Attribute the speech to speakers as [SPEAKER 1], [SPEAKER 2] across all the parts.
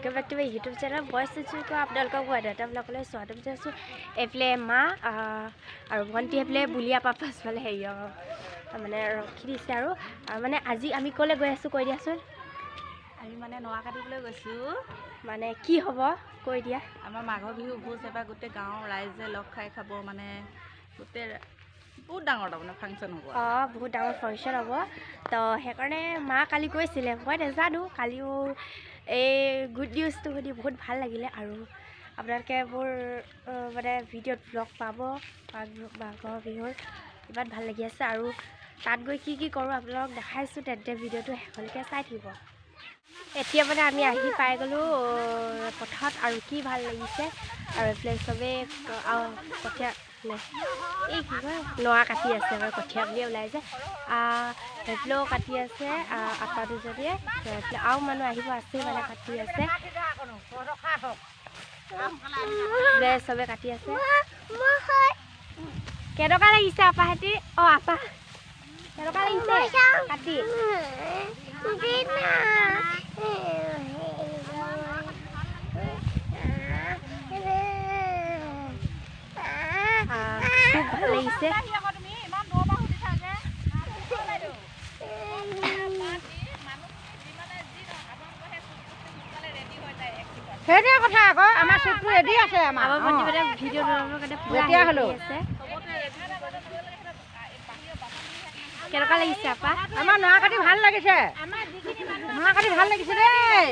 [SPEAKER 1] welcome back to my YouTube channel बॉयस को आपलोक वादाताब्लकলৈ स्वागतম জনাইছোঁ এফলে মা আৰু ভণ্টি এফলে বুলিয়া পাপাছ মানে হেৰি মানে ৰখি দিছে আৰু মানে আজি আমি ক'লে গৈ আছোঁ কৈ দিয়াচোন
[SPEAKER 2] আমি মানে নৱা কাটিবলৈ গৈছোঁ
[SPEAKER 1] মানে কি হ'ব কৈ দিয়া
[SPEAKER 2] আমাৰ মাঘৰ বিহু ভোজ এবাৰ গোটেই গাঁৱৰ ৰাইজে লগ খাই খাব মানে গোটেই বহুত ডাঙৰ তাৰমানে ফাংচন হ'ব
[SPEAKER 1] বহুত ডাঙৰ ফাংচন হ'ব তো সেইকাৰণে মা কালি কৈছিলে মই নাজানো কালিও এই গুড নিউজটো শুনি বহুত ভাল লাগিলে আৰু আপোনালোকে মোৰ মানে ভিডিঅ'ত ব্লগ পাব মাঘৰ বিহুৰ ইমান ভাল লাগি আছে আৰু তাত গৈ কি কৰোঁ আপোনালোকক দেখাইছোঁ তেন্তে ভিডিঅ'টো শেষলৈকে চাই থাকিব এতিয়া মানে আমি আহি পাই গ'লোঁ পথাৰত আৰু কি ভাল লাগিছে আৰু এইফালে চবেই কঠীয়া এই কি কয় নৱা কাটি আছে মানে কঠীয়া বুলিয়ে ওলাইছে সেইফালেও কাটি আছে আপা দুজনীয়ে এইফালে আৰু মানুহ আহিব আছে মানে কাটি আছে চবে কাটি আছে কেনেকুৱা লাগিছে আপাহেঁতি আপা কেনেকুৱা লাগিছে কাটি খুব ভাল লাগিছে
[SPEAKER 2] সেইটোৱে কথা আকৌ আমাৰ চুটটো ৰেডি আছে আমাৰ
[SPEAKER 1] ভিডিঅ' বনাবৰ কাৰণে পুৰা ৰেডি আছে কেনেকুৱা লাগিছে আপা
[SPEAKER 2] আমাৰ নৱা কাটি ভাল লাগিছে নৱা কাটি ভাল লাগিছে দেই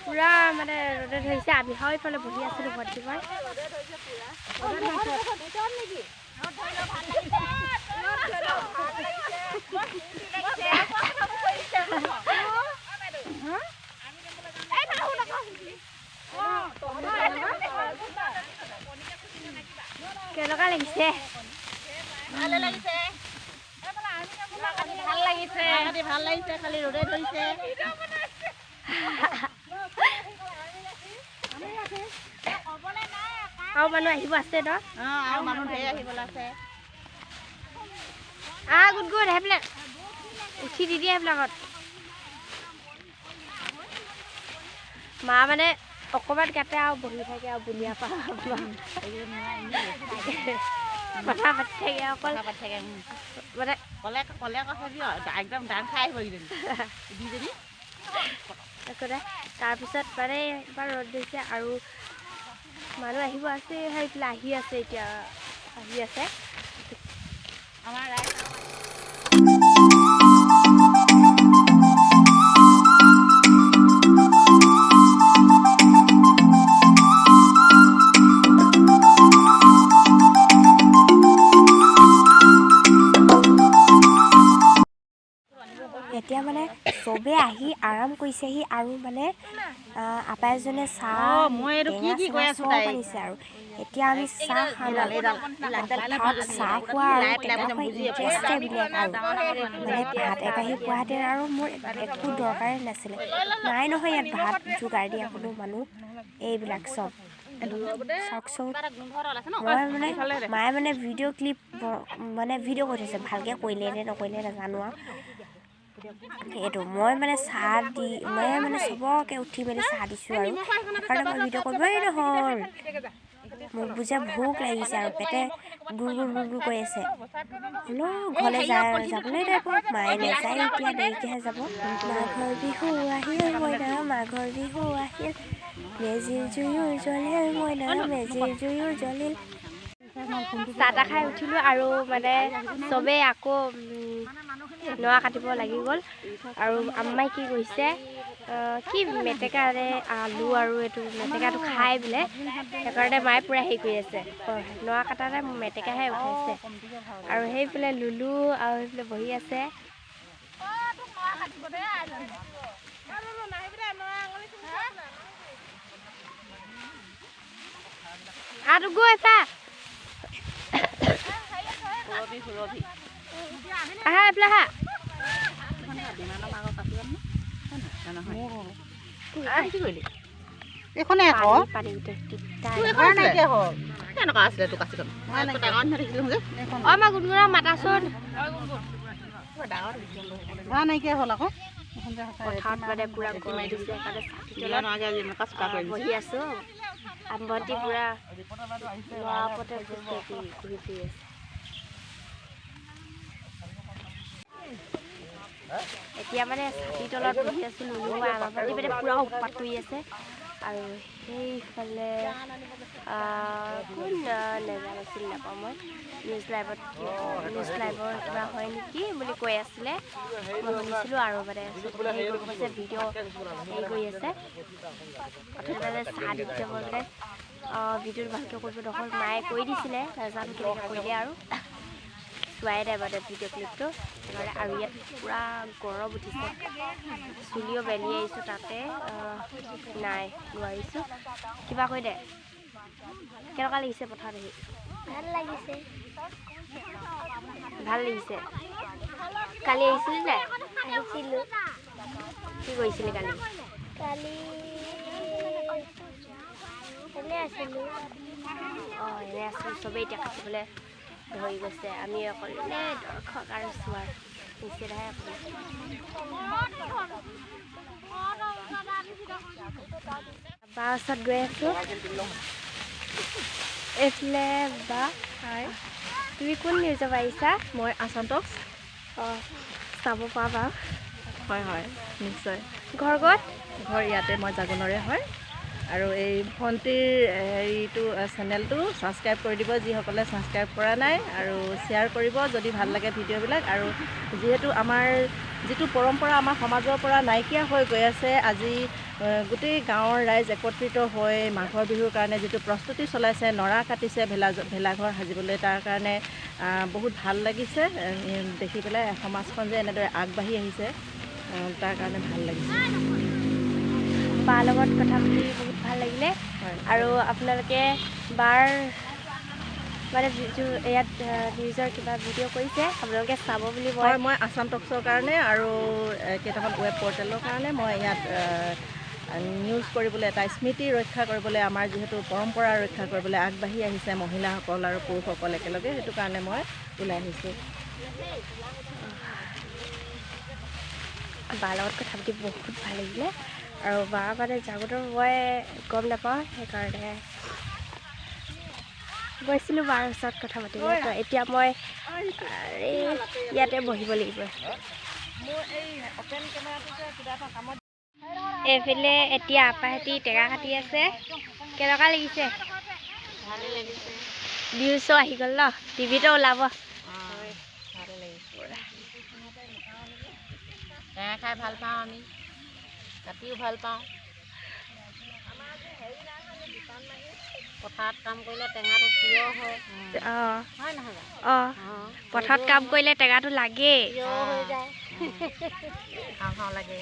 [SPEAKER 1] পুৰা মানে ৰ'দত ধৰিছে আমি ইফালে বহি আছিলোঁ ভণ্টি মই কেনেকুৱা লাগিছে
[SPEAKER 2] ভাল লাগিছে খালি ৰ'দে ধৰিছে
[SPEAKER 1] আৰু মানুহ আহিব আছে ন
[SPEAKER 2] আৰু মানুহ ধেৰ আহিবলৈ আছে
[SPEAKER 1] গুড গুড সেইবিলাক উঠি দি দিয়ে সেইবিলাকত মা মানে অকণমান কাটে আৰু বহি থাকে আৰু বুনিয়া পা কথা পাতি থাকে অকল মানে
[SPEAKER 2] কলে একদম ডান খাই আহিব দুইজনী
[SPEAKER 1] তাৰপিছত মানে ইমান ৰ'দ দিছে আৰু মানুহ আহিব আছে সেইফালে আহি আছে এতিয়া আহি আছে
[SPEAKER 2] আমাৰ ৰাইজ
[SPEAKER 1] এতিয়া মানে চবে আহি আৰাম কৰিছেহি আৰু মানে আপা এজনে চাহ আনিছে আৰু এতিয়া আমি চাহ খাম চাহ খোৱা আৰু ইণ্টাৰেষ্টেবিলাক আৰু মানে ভাত একাহি পোৱাহেঁতেন আৰু মোৰ একো দৰকাৰেই নাছিলে নাই নহয় ইয়াত ভাত যোগাৰ দিয়া কোনো মানুহ এইবিলাক চব চাওকচোন মই মানে মায়ে মানে ভিডিঅ' ক্লিপ মানে ভিডিঅ' কৰি থৈছে ভালকৈ কৰিলে নে নকৰিলে নাজানো আৰু সেইটো মই মানে চাহ দি মই মানে চবকে উঠি মেলি চাহ দিছোঁ আৰু সেইকাৰণে মই ভিডিঅ' কৰিবই নহ'ল মোক বুজা ভোক লাগিছে আৰু পেটে গুৰ কৰি আছে হ'লেও ঘৰলৈ যাবলৈ টাইপ মায়ে নাযায় এতিয়া দেৰিকৈহে যাব মাঘৰ বিহু আহিল মইনা মাঘৰ বিহু আহিল মেজিৰ জুয়ো জ্বলিল মইনা মেজিৰ জুয়ো জ্বলিল চাহ তাহ খাই উঠিলোঁ আৰু মানে চবেই আকৌ নৱা কাটিব লাগি গ'ল আৰু আম্মাই কি কৰিছে কি মেটেকাৰে আলু আৰু এইটো মেটেকাটো খাই বোলে সেইকাৰণে মায়ে পূৰা হেৰি কৰি আছে নৱা কাটাতে মেটেকাহে উঠাইছে আৰু সেইফালে লুলু আৰু সেইফালে বহি আছে আৰু গৈ চা আহা এইফালে আহা
[SPEAKER 2] এইখনে আকৌ
[SPEAKER 1] মই গুণগুণক মাতাচোন
[SPEAKER 2] ঘাঁহ নাইকিয়া হ'ল আকৌ
[SPEAKER 1] পথাৰত মানে পূৰা গৰম দিছে সেইকাৰণে ছাতি তলত বহি আছোঁ ভণ্টি পূৰা ল'ৰা ওপৰতে ঘূৰি ফুৰি আছে এতিয়া মানে ছাতিৰ তলত বহি আছোঁ নুনুমাই আমাৰ ভণ্টি মানে পূৰা উৎপাত কৰি আছে আৰু সেইফালে কোন নেজানো চিনি নাপাওঁ মই নিউজ লাইভৰ কিবা হয় নেকি বুলি কৈ আছিলে মই শুনিছিলোঁ আৰু মানে হেৰি কৰিব কৈছে ভিডিঅ' হেৰি কৰি আছে অথনি মানে চাহ দিছে মই মানে ভিডিঅ'টো ভালকৈ কৰিব নহ'ল মায়ে কৈ দিছিলে নাজানো কেনেকৈ কৰিলে আৰু চোৱাই নাই মানে ভিডিঅ' ক্লিপটো সেইকাৰণে আৰু ইয়াত পূৰা গৰম উঠিছে চুলিও মেলি আহিছোঁ তাতে নাই নোৱাৰিছোঁ কিবা কৈ দে কেনেকুৱা লাগিছে পথাৰত আহি ভাল লাগিছে কালি আহিছিলি নাই আহিছিলোঁ কি কৰিছিলি কালি এনে আছিলোঁ এনে আছিলোঁ চবেই এতিয়া কাটিবলৈ ধৰি গৈছে আমি অকল এনে দৰ্শক আৰু চোৱাৰ নিচিনাহে বাৰ ওচৰত গৈ আছোঁ এইফালে বা তুমি কোন নিউজৰ পৰা আহিছা
[SPEAKER 2] মই আছান্তক
[SPEAKER 1] চাব পাবা
[SPEAKER 2] হয় হয় নিশ্চয়
[SPEAKER 1] ঘৰ ক'ত
[SPEAKER 2] ঘৰ ইয়াতে মই জাগোনৰে হয় আৰু এই ভণ্টিৰ হেৰিটো চেনেলটো ছাবস্ক্ৰাইব কৰি দিব যিসকলে ছাবস্ক্ৰাইব কৰা নাই আৰু শ্বেয়াৰ কৰিব যদি ভাল লাগে ভিডিঅ'বিলাক আৰু যিহেতু আমাৰ যিটো পৰম্পৰা আমাৰ সমাজৰ পৰা নাইকিয়া হৈ গৈ আছে আজি গোটেই গাঁৱৰ ৰাইজ একত্ৰিত হৈ মাঘৰ বিহুৰ কাৰণে যিটো প্ৰস্তুতি চলাইছে নৰা কাটিছে ভেলাঘৰ সাজিবলৈ তাৰ কাৰণে বহুত ভাল লাগিছে দেখি পেলাই সমাজখন যে এনেদৰে আগবাঢ়ি আহিছে তাৰ কাৰণে ভাল লাগিছে
[SPEAKER 1] বাৰ লগত কথা পাতি বহুত ভাল লাগিলে আৰু আপোনালোকে বাৰ মানে ইয়াত নিউজৰ কিবা ভিডিঅ' কৰিছে আপোনালোকে চাব বুলি
[SPEAKER 2] মই আছাম টক্সৰ কাৰণে আৰু কেইটামান ৱেব পৰ্টেলৰ কাৰণে মই ইয়াত নিউজ কৰিবলৈ এটা স্মৃতি ৰক্ষা কৰিবলৈ আমাৰ যিহেতু পৰম্পৰা ৰক্ষা কৰিবলৈ আগবাঢ়ি আহিছে মহিলাসকল আৰু পুৰুষসকল একেলগে সেইটো কাৰণে মই ওলাই আহিছোঁ
[SPEAKER 1] বাৰ লগত কথা পাতি বহুত ভাল লাগিলে আৰু বাৰ মানে জাগোনৰ মই গম নাপাওঁ সেইকাৰণে গৈছিলোঁ বাৰ ওচৰত কথা পাতিবলৈ তো এতিয়া মই ইয়াতে বহিব লাগিব এইফালে এতিয়া আপাহঁতি টেঙা কাটি আছে কেনেকুৱা লাগিছে
[SPEAKER 2] ভালেই লাগিছে
[SPEAKER 1] ভিউজো আহি গ'ল ন টিভিতো ওলাব
[SPEAKER 2] ভালেই লাগিছে টেঙা খাই ভাল পাওঁ আমি কাটিও ভাল পাওঁ পথাৰত কাম কৰিলে টেঙাটো প্ৰিয় হয় হয় নহয়
[SPEAKER 1] পথাৰত কাম কৰিলে টেঙাটো লাগেই
[SPEAKER 2] খাওঁ লাগে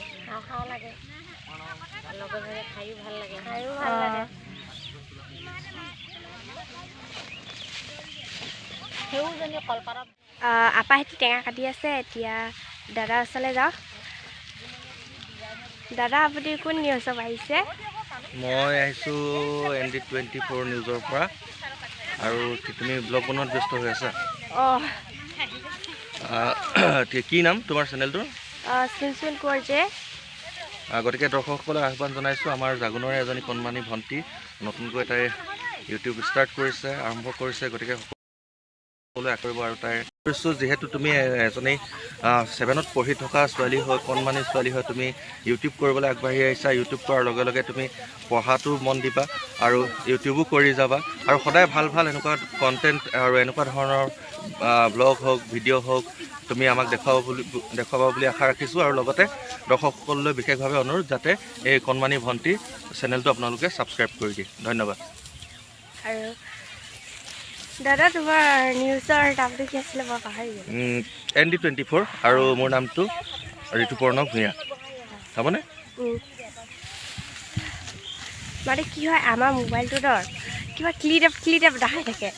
[SPEAKER 2] লগে ভাগে খায়ো ভাল লাগে সেউজনী কলপাতত
[SPEAKER 1] আপাহঁতি টেঙা কাটি আছে এতিয়া দাদাৰ ওচৰলৈ যাওঁ দাদা আপুনি কোন নিউজত আহিছে
[SPEAKER 3] মই আহিছোঁ ND24 নিউজৰ পৰা আৰু তুমি ব্লগ বনোৱাত ব্যস্ত হৈ আছা কি নাম তোমাৰ চেনেলটোৰ
[SPEAKER 1] চুনচুন কোঁৱৰ যে
[SPEAKER 3] গতিকে দৰ্শকসকলক আহ্বান জনাইছোঁ আমাৰ জাগোনৰে এজনী কণমানি ভণ্টি নতুনকৈ তাই ইউটিউব ষ্টাৰ্ট কৰিছে আৰম্ভ কৰিছে গতিকে সকলোৱে কৰিব আৰু তাইৰ কৈছোঁ যিহেতু তুমি এজনী 7ত পঢ়ি থকা ছোৱালী হয় কণমানি ছোৱালী হয় তুমি ইউটিউব কৰিবলৈ আগবাঢ়ি আহিছা ইউটিউব কৰাৰ লগে লগে তুমি পঢ়াটো মন দিবা আৰু ইউটিউবো কৰি যাবা আৰু সদায় ভাল ভাল এনেকুৱা কণ্টেণ্ট আৰু এনেকুৱা ধৰণৰ ব্লগ হওক ভিডিঅ' হওক তুমি আমাক দেখুৱাবা বুলি আশা ৰাখিছোঁ আৰু লগতে দৰ্শকসকললৈ বিশেষভাৱে অনুৰোধ যাতে এই কণমানি ভণ্টিৰ চেনেলটো আপোনালোকে ছাবস্ক্ৰাইব কৰি দিয়ে ধন্যবাদ
[SPEAKER 1] আৰু দাদা তোমাৰ নিউজৰ নামটো কি আছিলে মই পাহৰি গ'লোঁ
[SPEAKER 3] ND24 আৰু মোৰ নামটো ঋতুপৰ্ণ ভূঞা হ'বনে
[SPEAKER 1] মানে কি হয় আমাৰ মোবাইলটোত কিবা ক্লিপ আপ দেখাই থাকে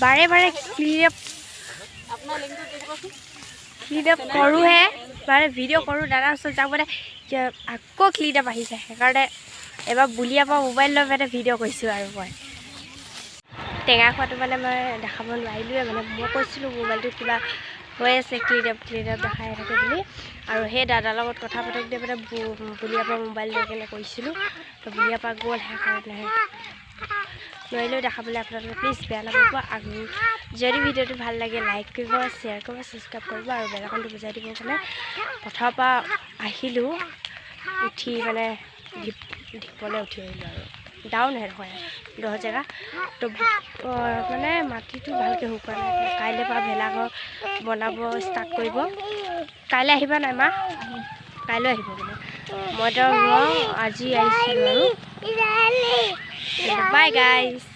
[SPEAKER 1] বাৰে বাৰে ক্লিপ আপ কৰোঁহে মানে ভিডিঅ' কৰোঁ দাদাৰ ওচৰত যাওঁ মানে আকৌ ক্লিপ আপ আহিছে সেইকাৰণে এবাৰ বুলিয়াৰ পৰা মোবাইল লৈ মানে ভিডিঅ' কৰিছোঁ আৰু মই টেঙা খোৱাটো মানে মই দেখাব নোৱাৰিলোৱে মানে মই কৈছিলোঁ মোবাইলটো কিবা হৈ আছে ক্লিন আপ দেখাই থাকে বুলি আৰু সেই দাদাৰ লগত কথা পাতক দিয়ে মানে বুলিয়াৰ পৰা মোবাইল লৈ কেনে কৈছিলোঁ তো বুলিয়াৰ পৰা গ'ল সেইকাৰণে নোৱাৰিলেও দেখাবলৈ আপোনালোকে প্লিজ বেয়া নাপাব আৰু যদি ভিডিঅ'টো ভাল লাগে লাইক কৰিব শ্বেয়াৰ কৰিব ছাবস্ক্ৰাইব কৰিব আৰু বেলেগনটো বুজাই দিব মানে পথাৰৰ পৰা আহিলোঁ উঠি মানে ঢিপলৈ উঠি আহিলোঁ আৰু ডাউন হয় 10 জেগা তো মানে মাটিটো ভালকৈ শুকোৱা নাই কাইলৈ পৰা ভেলাঘৰ বনাব ষ্টাৰ্ট কৰিব কাইলৈ আহিবা নাই মা কাইলৈ আহিব মানে মই তো আজি আহিছিলোঁ আৰু বাই গাইজ